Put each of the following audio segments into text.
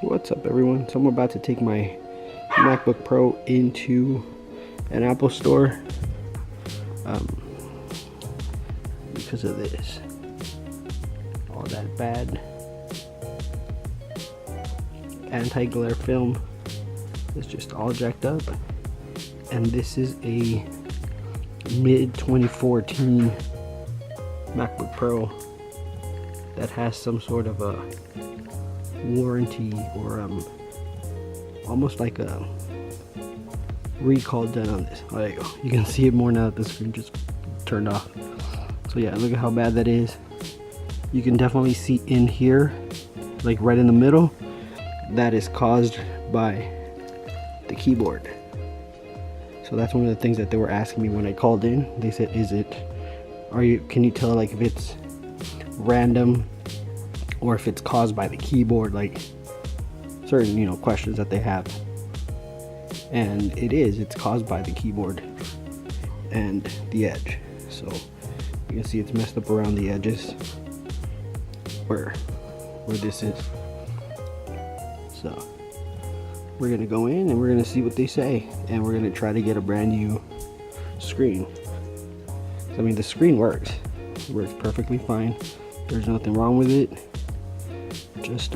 What's up, everyone? So I'm about to take my MacBook Pro into an Apple store because of this. All that bad anti-glare film is just all jacked up, and this is a mid 2014 MacBook Pro that has some sort of a warranty or almost like a recall done on this. Oh, there you go. You can see it more now that the screen just turned off. So yeah, look at how bad that is. You can definitely see in here, like right in the middle, that is caused by the keyboard. So that's one of the things that they were asking me when I called in. They said, can you tell like if it's random or if it's caused by the keyboard, like certain questions that they have. And it's caused by the keyboard and the edge. So you can see it's messed up around the edges where this is. So we're gonna go in and we're gonna see what they say, and we're gonna try to get a brand new screen. I mean, the screen works. It works perfectly fine. There's nothing wrong with it. Just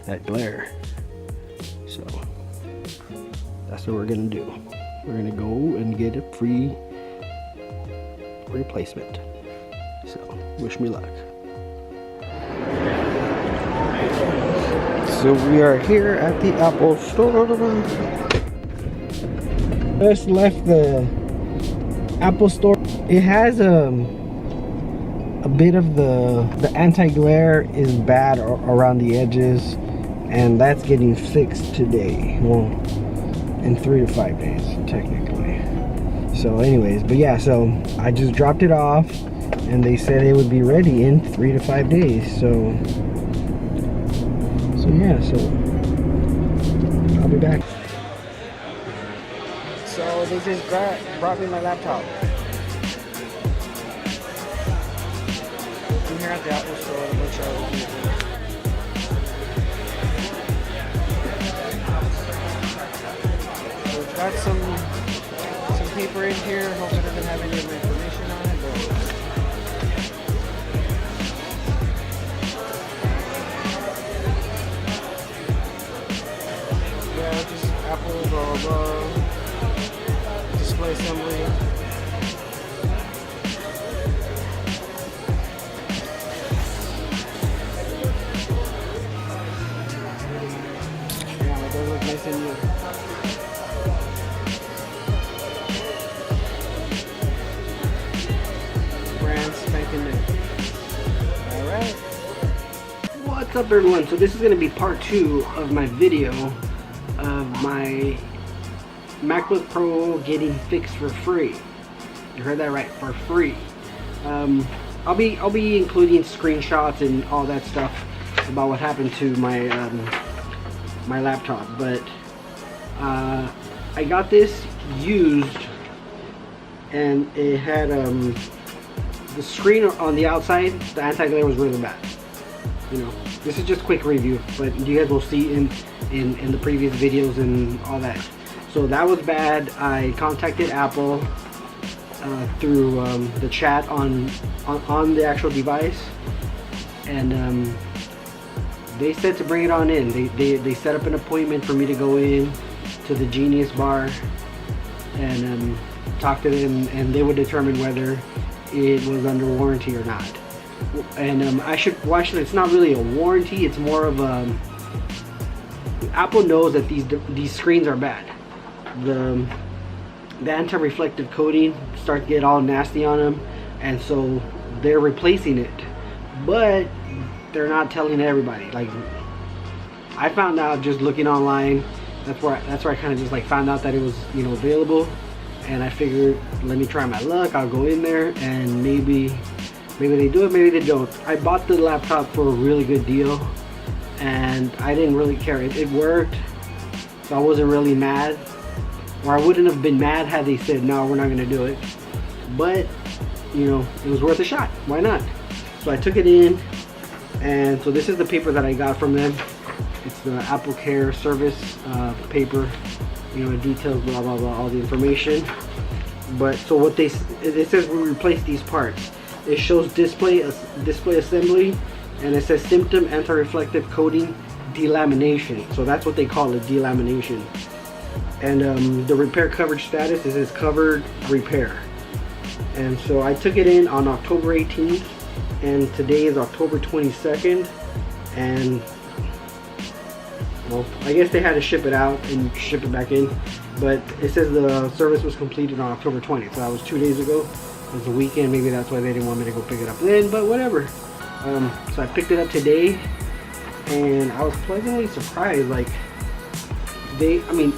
that glare. So that's what we're gonna do. We're gonna go and get a free replacement. So wish me luck. So we are here at the Apple store. Just left the Apple store. It has a bit of the anti-glare is bad around the edges, and that's getting fixed today. Well, in 3 to 5 days technically. So anyways, but yeah, so I just dropped it off and they said it would be ready in 3 to 5 days. So yeah, so I'll be back. So they just brought me my laptop. I'm here at the Apple store to make sure everything is good. So it's got some paper in here. Hope it doesn't have any of the information on it, but yeah, just Apple, blah blah blah. Display assembly. Yeah, it does look nice and new. Brand spanking new. Alright. What's up, everyone? So this is going to be part 2 of my video of my MacBook Pro getting fixed for free. You heard that right, for free. I'll be including screenshots and all that stuff about what happened to my my laptop, but I got this used, and it had the screen on the outside, the anti-glare was really bad. This is just a quick review, but you guys will see in the previous videos and all that. So that was bad. I contacted Apple through the chat on the actual device, and they said to bring it on in. They set up an appointment for me to go in to the Genius Bar and talk to them, and they would determine whether it was under warranty or not. And it's not really a warranty, it's more of Apple knows that these screens are bad. The anti-reflective coating starts to get all nasty on them, and so they're replacing it, but they're not telling everybody. Like, I found out just looking online. That's where I kind of just like found out that it was available, and I figured, let me try my luck. I'll go in there and maybe they do it, maybe they don't. I bought the laptop for a really good deal, and I didn't really care. It worked, so I wasn't really mad, or I wouldn't have been mad had they said no, we're not gonna do it. But it was worth a shot. Why not? So I took it in, and so this is the paper that I got from them. It's the Apple Care service paper, you know, it details blah blah blah, all the information. But so what it says we replace these parts. It shows display assembly, and it says symptom anti-reflective coating delamination. So that's what they call it, delamination. And the repair coverage status is covered repair. And so I took it in on October 18th, and today is October 22nd, and well, I guess they had to ship it out and ship it back in, but it says the service was completed on October 20th, so that was 2 days ago. It was a weekend, maybe that's why they didn't want me to go pick it up then, but whatever. So I picked it up today, and I was pleasantly surprised. Like, I mean,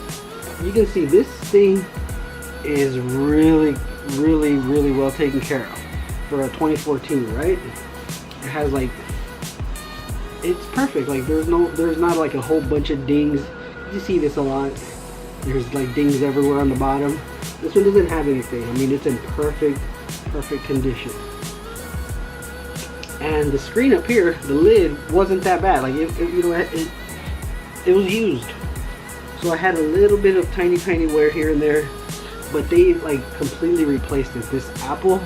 you can see this thing is really well taken care of for a 2014, right? It has like, it's perfect. Like there's not like a whole bunch of dings. You see this a lot. There's like dings everywhere on the bottom. This one doesn't have anything. I mean, it's in perfect condition. And the screen up here, the lid wasn't that bad. Like it was used. So I had a little bit of tiny wear here and there, but they like completely replaced it. This Apple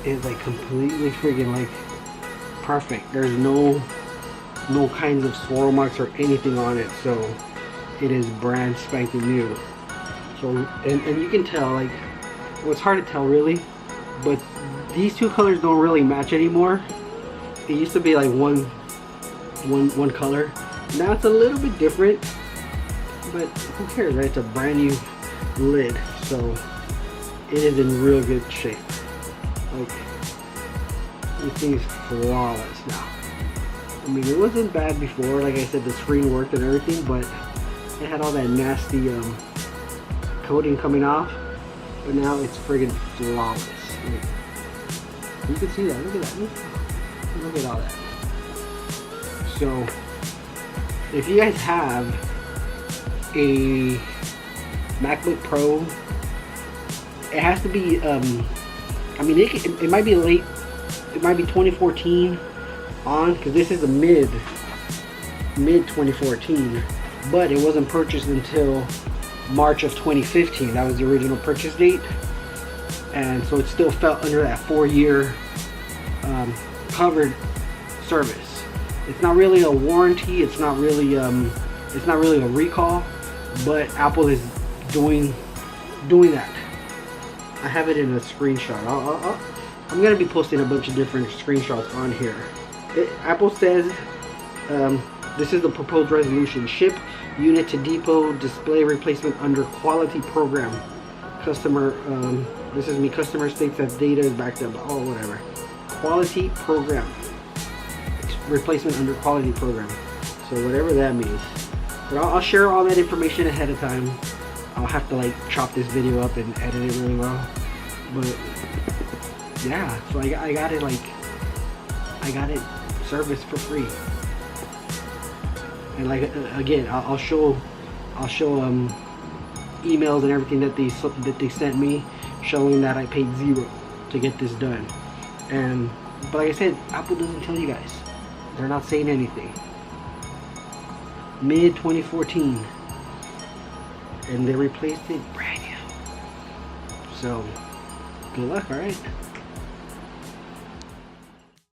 is like completely friggin' like perfect. There's no kinds of swirl marks or anything on it, so it is brand spanking new. So and you can tell, like, well, it's hard to tell really, but these two colors don't really match anymore. It used to be like one color. Now it's a little bit different, but who cares, right? It's a brand new lid, so it is in real good shape. Like, this thing is flawless now. I mean, it wasn't bad before. Like I said, the screen worked and everything, but it had all that nasty coating coming off. But now it's friggin' flawless. Like, you can see that. Look at that. Look at all that. So, if you guys have a MacBook Pro, it has to be I mean, it might be late, it might be 2014 on, because this is a mid 2014, but it wasn't purchased until March of 2015. That was the original purchase date, and so it still fell under that 4-year covered service. It's not really a warranty, it's not really a recall, but Apple is doing that. I have it in a screenshot. I'm gonna be posting a bunch of different screenshots on here. Apple says this is the proposed resolution: ship unit to depot, display replacement under quality program. Customer, this is me. Customer states that data is backed up. Oh, whatever. Quality program. Replacement under quality program. So whatever that means. But I'll share all that information ahead of time. I'll have to like chop this video up and edit it really well. But yeah, so I got it, like, I got it serviced for free. And like again, I'll show emails and everything that they sent me, showing that I paid $0 to get this done. But like I said, Apple doesn't tell you guys. They're not saying anything. Mid 2014, and they replaced it brand new. So good luck, all right?